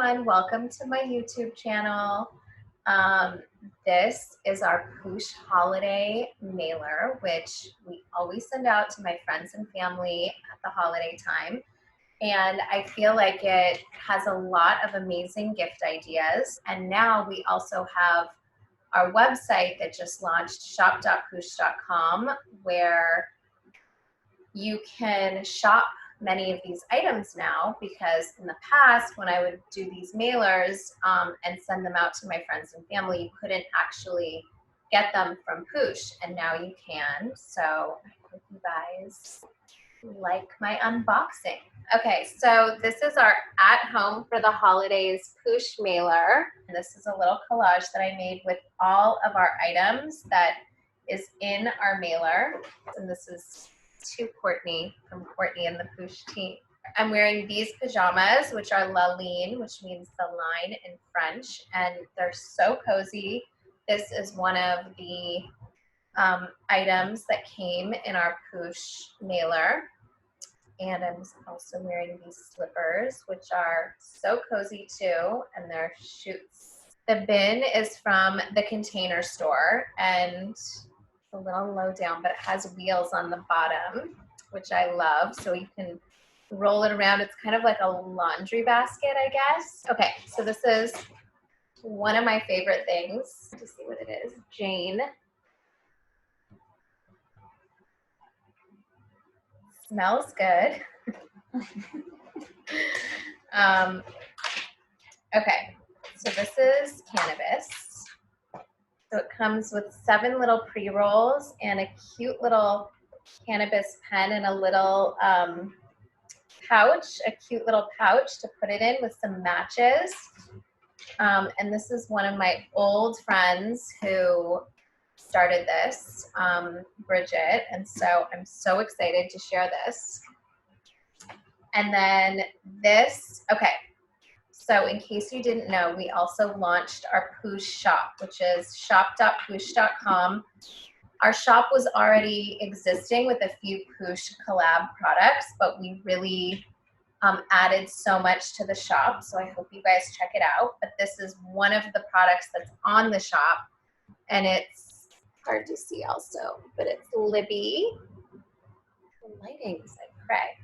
everyone, welcome to my YouTube channel. This is our Poosh holiday mailer, which we always send out to my friends and family at the holiday time. And I feel like it has a lot of amazing gift ideas. And now we also have our website that just launched, shop.poosh.com, where you can shop many of these items now, because in the past when I would do these mailers and send them out to my friends and family, you couldn't actually get them from Poosh, and now you can. So I hope you guys like my unboxing. Okay, so this is our at home for the holidays Poosh mailer. And this is a little collage that I made with all of our items that is in our mailer. And this is to Kourtney from Kourtney and the Poosh team. I'm wearing these pajamas, which are lving, which means the line in French, and they're so cozy. This is one of the items that came in our Poosh mailer. And I'm also wearing these slippers, which are so cozy too, and they're shoots. The bin is from the Container Store, and a little low down, but it has wheels on the bottom, which I love. So you can roll it around. It's kind of like a laundry basket, I guess. Okay, so this is one of my favorite things. To see what it is. Jane. Smells good. Okay, so this is cannabis. So it comes with 7 little pre-rolls and a cute little cannabis pen and a little pouch, a cute little pouch to put it in with some matches. And this is one of my old friends who started this, Bridget, and so I'm so excited to share this. And then this, okay, so in case you didn't know, we also launched our Poosh shop, which is shop.poosh.com. Our shop was already existing with a few Poosh collab products, but we really added so much to the shop, so I hope you guys check it out. But this is one of the products that's on the shop, and it's hard to see also, but it's Libby. The lighting's like cray.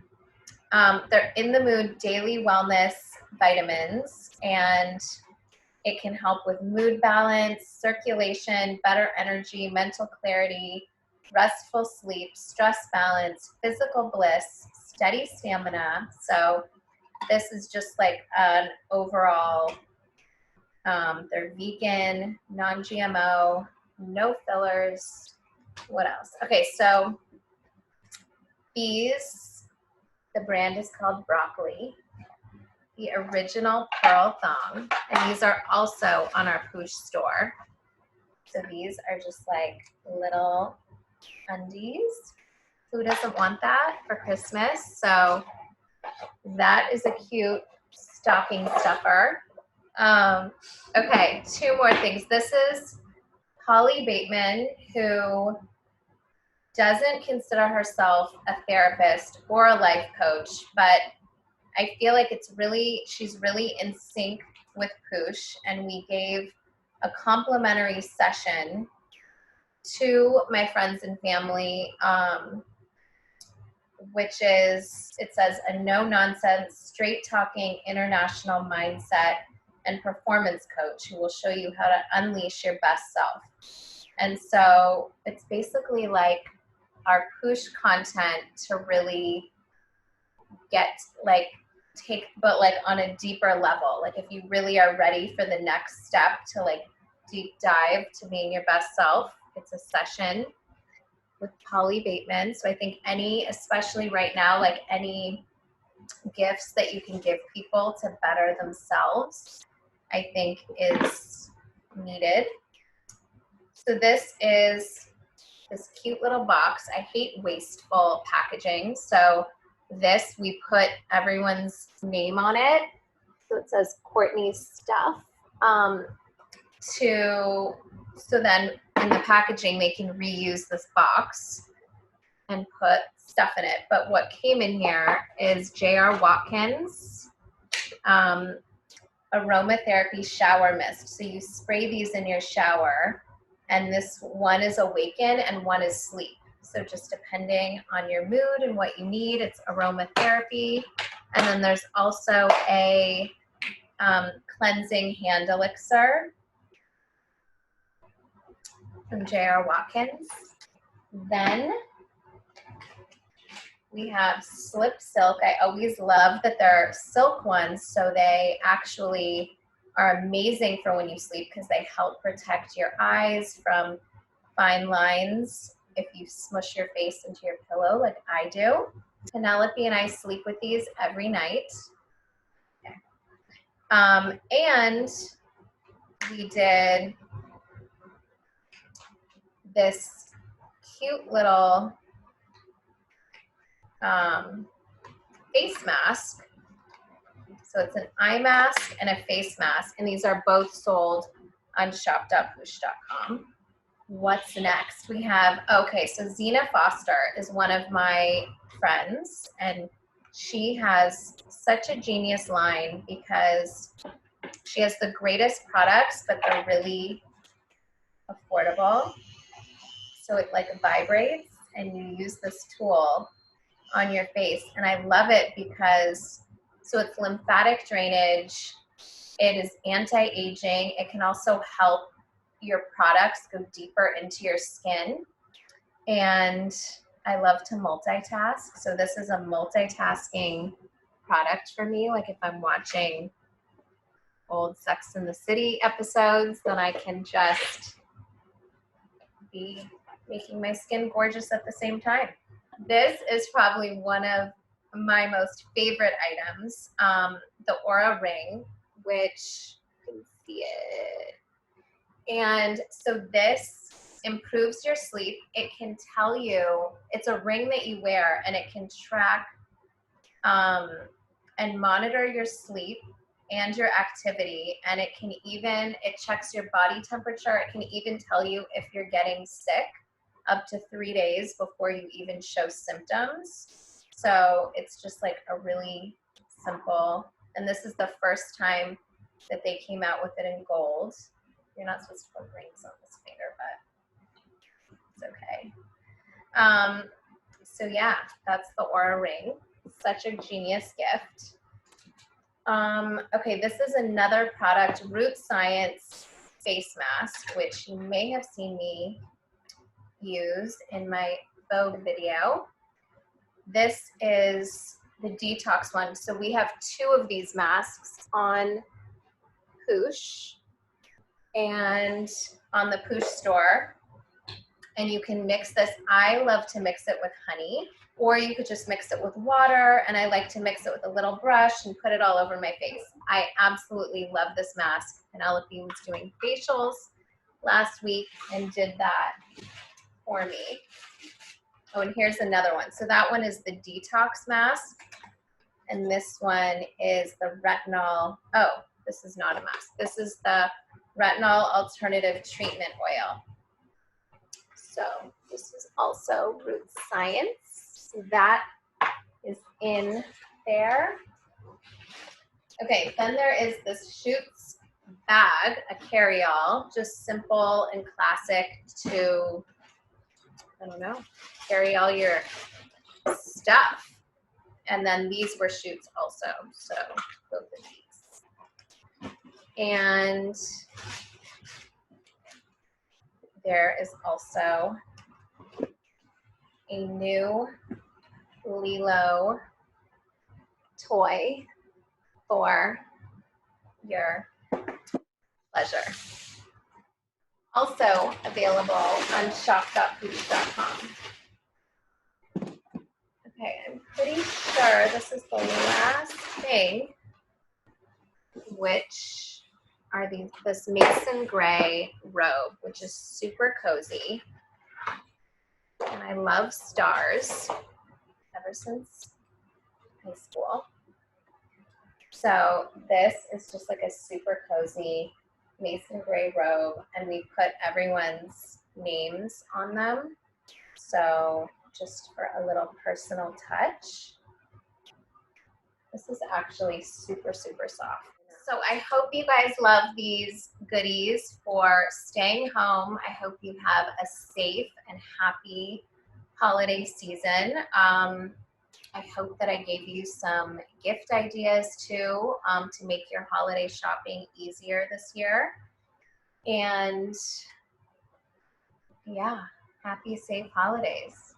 They're in the mood daily wellness vitamins, and it can help with mood balance, circulation, better energy, mental clarity, restful sleep, stress balance, physical bliss, steady stamina. So this is just like an overall, they're vegan, non-GMO, no fillers. What else? Okay, so these, the brand is called Broccoli, the original pearl thong, and these are also on our Poosh store. So these are just like little undies. Who doesn't want that for Christmas? So that is a cute stocking stuffer. Okay, 2 more things. This is Holly Bateman, who doesn't consider herself a therapist or a life coach, but I feel like she's really in sync with Poosh, and we gave a complimentary session to my friends and family, which is, it says, a no-nonsense, straight-talking international mindset and performance coach who will show you how to unleash your best self. And so it's basically like our Poosh content to really get but like on a deeper level. Like if you really are ready for the next step to like deep dive to being your best self, it's a session with Holly Bateman. So I think especially right now, like any gifts that you can give people to better themselves, I think is needed. So this is this cute little box. I hate wasteful packaging. So this, we put everyone's name on it. So it says Kourtney's stuff. So then in the packaging, they can reuse this box and put stuff in it. But what came in here is J.R. Watkins, aromatherapy shower mist. So you spray these in your shower, and this one is awaken and one is sleep. So just depending on your mood and what you need, it's aromatherapy. And then there's also a cleansing hand elixir from J.R. Watkins. Then we have slip silk. I always love that they're silk ones, so they actually are amazing for when you sleep because they help protect your eyes from fine lines if you smush your face into your pillow like I do. Penelope and I sleep with these every night. Okay. And we did this cute little face mask. So it's an eye mask and a face mask, and these are both sold on shop.poosh.com. What's next? We have, okay, so Zena Foster is one of my friends, and she has such a genius line because she has the greatest products, but they're really affordable. So it like vibrates, and you use this tool on your face, and I love it because, so it's lymphatic drainage, it is anti-aging, it can also help your products go deeper into your skin, and I love to multitask, so this is a multitasking product for me. Like if I'm watching old Sex and the City episodes, then I can just be making my skin gorgeous at the same time. This is probably one of my most favorite items, the Aura ring, which you can see it. And so this improves your sleep. It can tell you, it's a ring that you wear, and it can track and monitor your sleep and your activity, and it can even, it checks your body temperature. It can even tell you if you're getting sick up to 3 days before you even show symptoms. So it's just like a really simple, and this is the first time that they came out with it in gold. You're not supposed to put rings on this finger, but it's okay. So yeah, that's the Aura ring. Such a genius gift. Okay, this is another product, Root Science face mask, which you may have seen me use in my Vogue video. This is the detox one. So we have 2 of these masks on Poosh and on the Poosh store. And you can mix this. I love to mix it with honey, or you could just mix it with water, and I like to mix it with a little brush and put it all over my face. I absolutely love this mask. Penelope was doing facials last week and did that for me. Oh, and here's another one. So that one is the detox mask, and this one is the retinol. Oh, this is not a mask. This is the retinol alternative treatment oil. So this is also Root Science. So that is in there. Okay, then there is this Shoots bag, a carry-all, just simple and classic to, I don't know, carry all your stuff. And then these were Shoots also, so both of these. And there is also a new Lilo toy for your pleasure. Also available on shop.poosh.com. Okay, I'm pretty sure this is the last thing, which are this Mason Gray robe, which is super cozy. And I love stars ever since high school. So this is just like a super cozy Mason Gray robe, and we put everyone's names on them. So just for a little personal touch. This is actually super, super soft. So I hope you guys love these goodies for staying home. I hope you have a safe and happy holiday season. I hope that I gave you some gift ideas too, to make your holiday shopping easier this year. And yeah, happy, safe holidays.